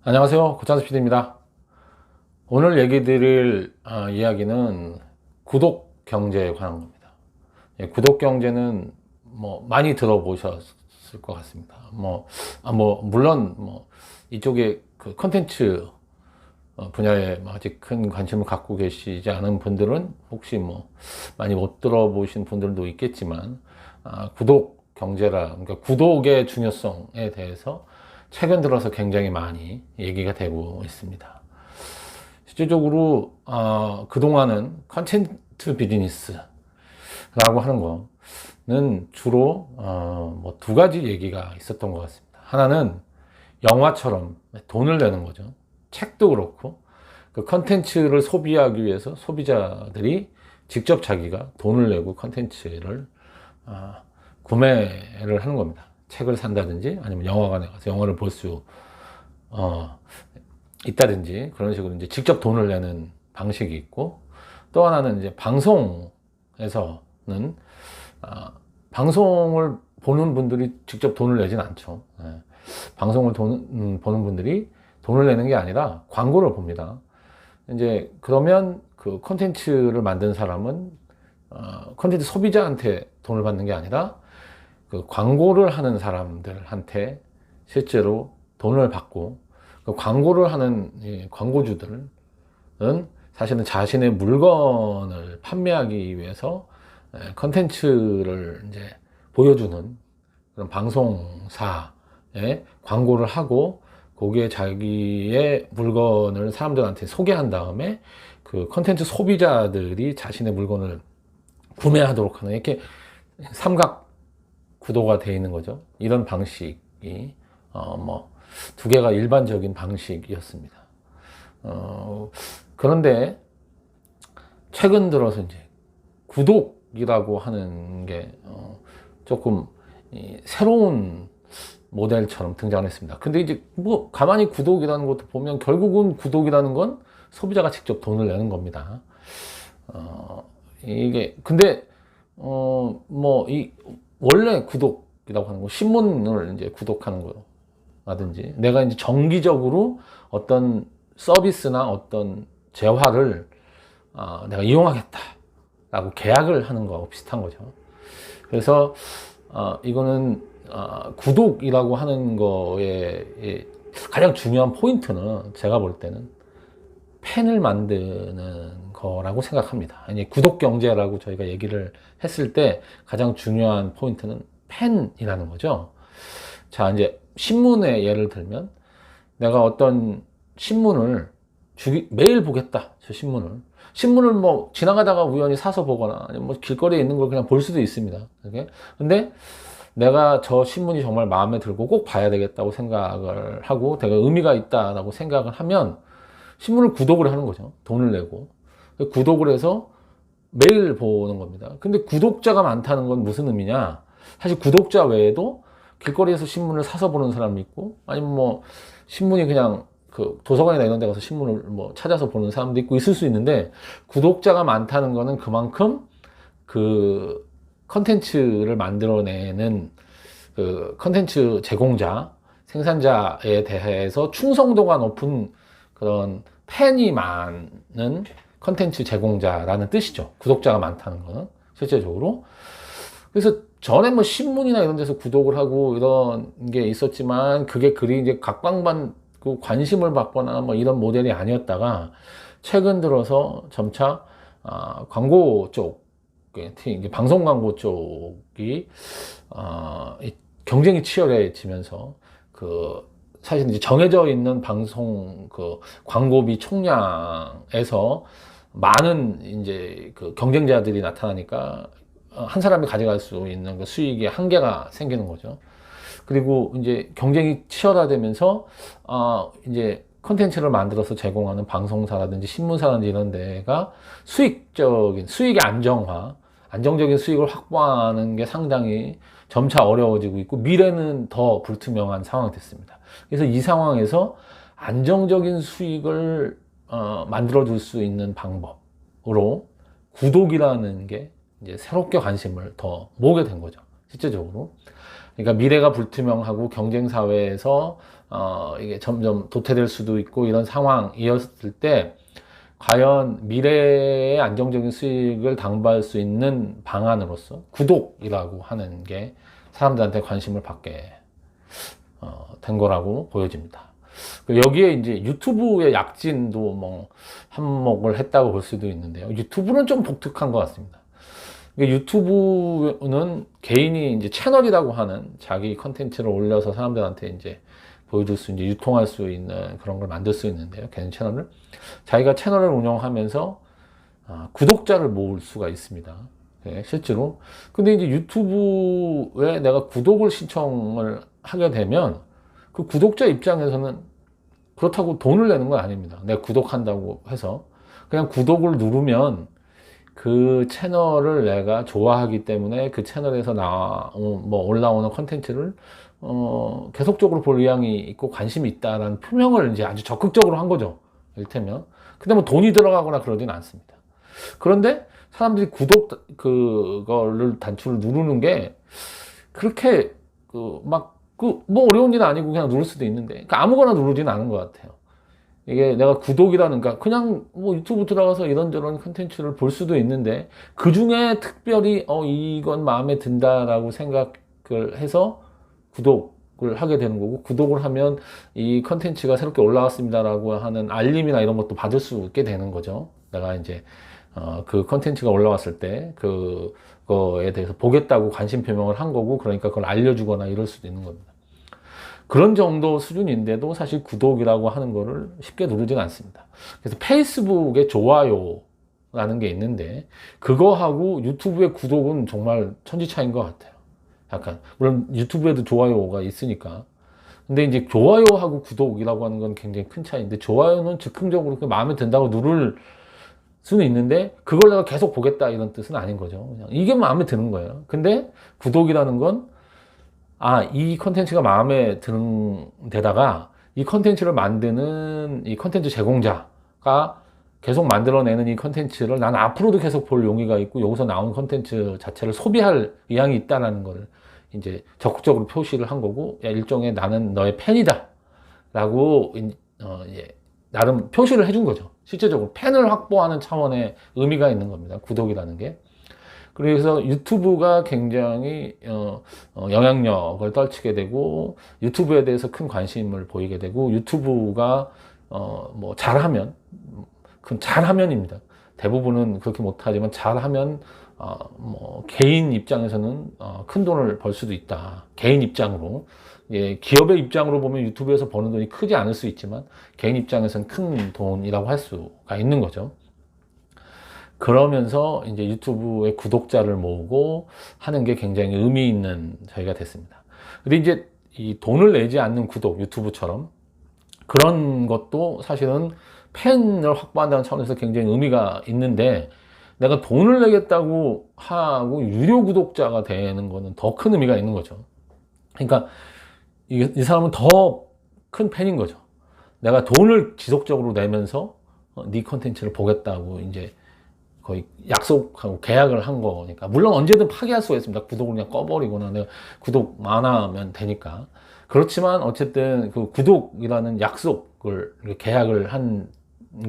안녕하세요. 고찬수 PD입니다. 오늘 얘기 드릴 이야기는 구독 경제에 관한 겁니다. 구독 경제는 많이 들어보셨을 것 같습니다. 물론 이쪽에 그 컨텐츠 분야에 아직 큰 관심을 갖고 계시지 않은 분들은 혹시 많이 못 들어보신 분들도 있겠지만, 구독 경제라, 그러니까 구독의 중요성에 대해서 최근 들어서 굉장히 많이 얘기가 되고 있습니다. 실질적으로 그동안은 컨텐츠 비즈니스라고 하는 거는 주로 두 가지 얘기가 있었던 것 같습니다. 하나는 영화처럼 돈을 내는 거죠. 책도 그렇고 그 컨텐츠를 소비하기 위해서 소비자들이 직접 자기가 돈을 내고 컨텐츠를 구매를 하는 겁니다. 책을 산다든지 아니면 영화관에 가서 영화를 볼 수 있다든지 그런 식으로 이제 직접 돈을 내는 방식이 있고, 또 하나는 이제 방송에서는 방송을 보는 분들이 직접 돈을 내진 않죠. 방송을 보는 분들이 돈을 내는 게 아니라 광고를 봅니다. 이제 그러면 그 콘텐츠를 만든 사람은 콘텐츠 소비자한테 돈을 받는 게 아니라 그 광고를 하는 사람들한테 실제로 돈을 받고, 그 광고를 하는 광고주들은 사실은 자신의 물건을 판매하기 위해서 컨텐츠를 이제 보여주는 그런 방송사에 광고를 하고, 거기에 자기의 물건을 사람들한테 소개한 다음에 그 컨텐츠 소비자들이 자신의 물건을 구매하도록 하는, 이렇게 삼각 구도가 되어 있는 거죠. 이런 방식이 두 개가 일반적인 방식이었습니다. 그런데 최근 들어서 이제 구독이라고 하는 게 조금 새로운 모델처럼 등장했습니다. 근데 이제 가만히 구독이라는 것도 보면 결국은 구독이라는 건 소비자가 직접 돈을 내는 겁니다. 이게 근데 원래 구독이라고 하는 거, 신문을 이제 구독하는 거라든지, 내가 이제 정기적으로 어떤 서비스나 어떤 재화를 내가 이용하겠다라고 계약을 하는 거하고 비슷한 거죠. 그래서 이거는 구독이라고 하는 거의 가장 중요한 포인트는 제가 볼 때는 팬을 만드는 거라고 생각합니다. 아니, 구독 경제라고 저희가 얘기를 했을 때 가장 중요한 포인트는 팬이라는 거죠. 자, 이제 신문의 예를 들면, 내가 어떤 신문을 매일 보겠다. 저 신문을 지나가다가 우연히 사서 보거나 아니면 길거리에 있는 걸 그냥 볼 수도 있습니다. 근데 내가 저 신문이 정말 마음에 들고 꼭 봐야 되겠다고 생각을 하고 되게 의미가 있다라고 생각을 하면 신문을 구독을 하는 거죠. 돈을 내고 구독을 해서 매일 보는 겁니다. 근데 구독자가 많다는 건 무슨 의미냐? 사실 구독자 외에도 길거리에서 신문을 사서 보는 사람이 있고, 아니면 신문이 그냥 그 도서관이나 이런 데 가서 신문을 찾아서 보는 사람도 있고 있을 수 있는데, 구독자가 많다는 거는 그만큼 그 컨텐츠를 만들어내는 그 컨텐츠 제공자, 생산자에 대해서 충성도가 높은 그런 팬이 많은 컨텐츠 제공자라는 뜻이죠. 구독자가 많다는 거는 실제적으로. 그래서 전에 신문이나 이런 데서 구독을 하고 이런 게 있었지만, 그게 그리 이제 각광받고 관심을 받거나 이런 모델이 아니었다가 최근 들어서 점차 광고 쪽, 이제 방송 광고 쪽이 경쟁이 치열해지면서 사실 이제 정해져 있는 방송 광고비 총량에서 많은 이제 경쟁자들이 나타나니까 한 사람이 가져갈 수 있는 수익의 한계가 생기는 거죠. 그리고 이제 경쟁이 치열화되면서 이제 콘텐츠를 만들어서 제공하는 방송사라든지 신문사라든지 이런 데가 수익의 안정적인 수익을 확보하는 게 상당히 점차 어려워지고 있고, 미래는 더 불투명한 상황이 됐습니다. 그래서 이 상황에서 안정적인 수익을 만들어줄 수 있는 방법으로 구독이라는 게 이제 새롭게 관심을 더 모으게 된 거죠. 실제적으로. 그러니까 미래가 불투명하고 경쟁 사회에서 이게 점점 도태될 수도 있고 이런 상황이었을 때 과연 미래의 안정적인 수익을 당부할 수 있는 방안으로서 구독이라고 하는 게 사람들한테 관심을 받게 된 거라고 보여집니다. 여기에 이제 유튜브의 약진도 뭐 한몫을 했다고 볼 수도 있는데요. 유튜브는 좀 독특한 것 같습니다. 유튜브는 개인이 이제 채널이라고 하는 자기 컨텐츠를 올려서 사람들한테 이제 보여줄 수, 이제 유통할 수 있는 그런 걸 만들 수 있는데요. 개인 채널을. 자기가 채널을 운영하면서 구독자를 모을 수가 있습니다. 네, 실제로. 근데 이제 유튜브에 내가 구독을 신청을 하게 되면 그 구독자 입장에서는 그렇다고 돈을 내는 건 아닙니다. 내가 구독한다고 해서. 그냥 구독을 누르면 그 채널을 내가 좋아하기 때문에 그 채널에서 뭐 올라오는 컨텐츠를 계속적으로 볼 의향이 있고 관심이 있다라는 표명을 이제 아주 적극적으로 한 거죠. 이를테면. 근데 뭐 돈이 들어가거나 그러진 않습니다. 그런데 사람들이 그거를 단추를 누르는 게 그렇게 뭐 어려운 일은 아니고 그냥 누를 수도 있는데 그러니까 아무거나 누르진 않은 것 같아요. 이게 내가 구독이라는, 그냥 뭐 유튜브 들어가서 이런저런 컨텐츠를 볼 수도 있는데 그 중에 특별히 이건 마음에 든다라고 생각을 해서 구독을 하게 되는 거고, 구독을 하면 이 컨텐츠가 새롭게 올라왔습니다라고 하는 알림이나 이런 것도 받을 수 있게 되는 거죠. 내가 이제 그 컨텐츠가 올라왔을 때 그거에 대해서 보겠다고 관심 표명을 한 거고, 그러니까 그걸 알려주거나 이럴 수도 있는 겁니다. 그런 정도 수준인데도 사실 구독이라고 하는 거를 쉽게 누르진 않습니다. 그래서 페이스북에 좋아요라는 게 있는데 그거하고 유튜브의 구독은 정말 천지차이인 것 같아요. 약간 물론 유튜브에도 좋아요가 있으니까. 근데 이제 좋아요하고 구독이라고 하는 건 굉장히 큰 차이인데, 좋아요는 즉흥적으로 마음에 든다고 누를 수는 있는데 그걸 내가 계속 보겠다 이런 뜻은 아닌 거죠. 그냥 이게 마음에 드는 거예요. 근데 구독이라는 건 이 컨텐츠가 마음에 드는 데다가 이 컨텐츠를 만드는 이 컨텐츠 제공자가 계속 만들어내는 이 컨텐츠를 나는 앞으로도 계속 볼 용의가 있고 여기서 나온 컨텐츠 자체를 소비할 의향이 있다는 걸 이제 적극적으로 표시를 한 거고, 일종의 나는 너의 팬이다 라고 나름 표시를 해준 거죠. 실제적으로 팬을 확보하는 차원의 의미가 있는 겁니다. 구독이라는 게. 그래서 유튜브가 굉장히 영향력을 떨치게 되고 유튜브에 대해서 큰 관심을 보이게 되고, 유튜브가 뭐 잘하면, 그건 잘하면입니다. 대부분은 그렇게 못하지만 잘하면 뭐 개인 입장에서는 큰 돈을 벌 수도 있다. 개인 입장으로. 기업의 입장으로 보면 유튜브에서 버는 돈이 크지 않을 수 있지만 개인 입장에서는 큰 돈이라고 할 수가 있는 거죠. 그러면서 이제 유튜브의 구독자를 모으고 하는 게 굉장히 의미 있는 저희가 됐습니다. 근데 이제 이 돈을 내지 않는 구독, 유튜브처럼 그런 것도 사실은 팬을 확보한다는 차원에서 굉장히 의미가 있는데, 내가 돈을 내겠다고 하고 유료 구독자가 되는 거는 더 큰 의미가 있는 거죠. 그러니까 이 사람은 더 큰 팬인 거죠. 내가 돈을 지속적으로 내면서 네 컨텐츠를 보겠다고 이제 거의 약속하고 계약을 한 거니까. 물론 언제든 파기할 수가 있습니다. 구독을 그냥 꺼버리거나 내가 구독 안 하면 되니까. 그렇지만 어쨌든 그 구독이라는 약속을, 계약을 한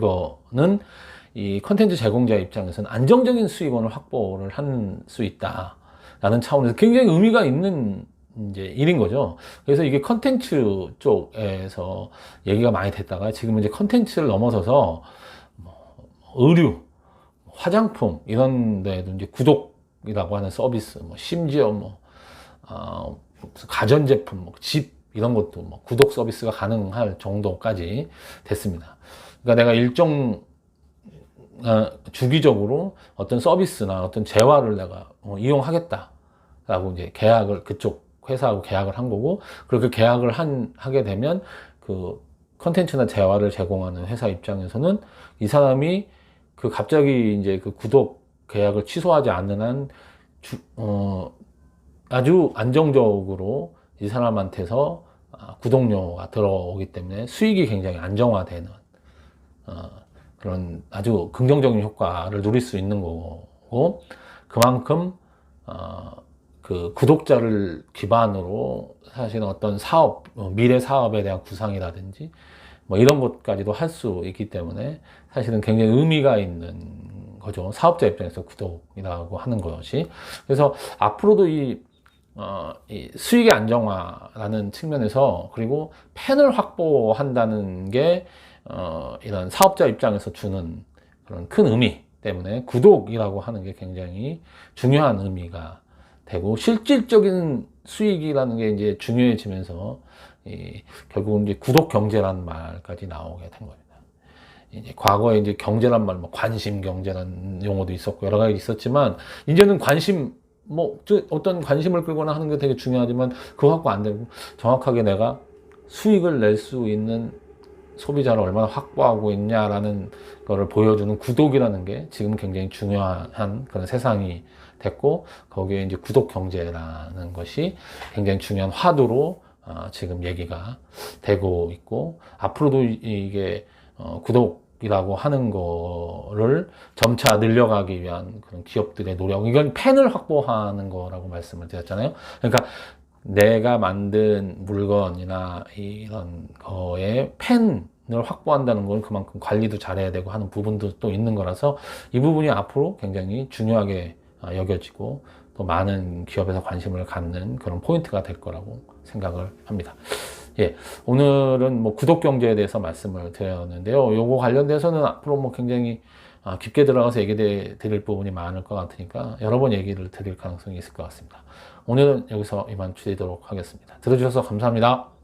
거는 이 컨텐츠 제공자 입장에서는 안정적인 수익원을 확보를 할 수 있다라는 차원에서 굉장히 의미가 있는 이제 일인 거죠. 그래서 이게 컨텐츠 쪽에서 얘기가 많이 됐다가 지금은 이제 컨텐츠를 넘어서서 뭐 의류, 화장품 이런 데도 이제 구독이라고 하는 서비스, 뭐 심지어 가전제품, 집 이런 것도 구독 서비스가 가능할 정도까지 됐습니다. 그러니까 내가 일정 주기적으로 어떤 서비스나 어떤 재화를 내가 이용하겠다라고 이제 계약을, 그쪽 회사하고 계약을 한 거고, 그렇게 계약을 하게 되면 그 컨텐츠나 재화를 제공하는 회사 입장에서는 이 사람이 갑자기 이제 그 구독 계약을 취소하지 않는 한 아주 안정적으로 이 사람한테서 구독료가 들어오기 때문에 수익이 굉장히 안정화되는 그런 아주 긍정적인 효과를 누릴 수 있는 거고, 그만큼 그 구독자를 기반으로 사실은 어떤 사업, 미래 사업에 대한 구상이라든지 뭐 이런 것까지도 할 수 있기 때문에 사실은 굉장히 의미가 있는 거죠. 사업자 입장에서 구독이라고 하는 것이. 그래서 앞으로도 이 수익의 안정화라는 측면에서, 그리고 팬을 확보한다는 게 이런 사업자 입장에서 주는 그런 큰 의미 때문에 구독이라고 하는 게 굉장히 중요한 의미가 되고, 실질적인 수익이라는 게 이제 중요해지면서 결국은 이제 구독 경제라는 말까지 나오게 된 겁니다. 이제 과거에 이제 경제란 말, 뭐 관심 경제라는 용어도 있었고 여러 가지 있었지만, 이제는 관심, 뭐 어떤 관심을 끌거나 하는 게 되게 중요하지만 그거 갖고 안 되고, 정확하게 내가 수익을 낼 수 있는 소비자를 얼마나 확보하고 있냐라는 거를 보여주는 구독이라는 게 지금 굉장히 중요한 그런 세상이 됐고, 거기에 이제 구독 경제라는 것이 굉장히 중요한 화두로 지금 얘기가 되고 있고, 앞으로도 이게 구독이라고 하는 거를 점차 늘려가기 위한 그런 기업들의 노력, 이건 팬을 확보하는 거라고 말씀을 드렸잖아요. 그러니까 내가 만든 물건이나 이런 거에 팬을 확보한다는 건 그만큼 관리도 잘해야 되고 하는 부분도 또 있는 거라서, 이 부분이 앞으로 굉장히 중요하게 여겨지고 또 많은 기업에서 관심을 갖는 그런 포인트가 될 거라고 생각을 합니다. 예, 오늘은 뭐 구독 경제에 대해서 말씀을 드렸는데요. 요거 관련돼서는 앞으로 뭐 굉장히 깊게 들어가서 얘기 드릴 부분이 많을 것 같으니까 여러 번 얘기를 드릴 가능성이 있을 것 같습니다. 오늘은 여기서 이만 줄이도록 하겠습니다. 들어주셔서 감사합니다.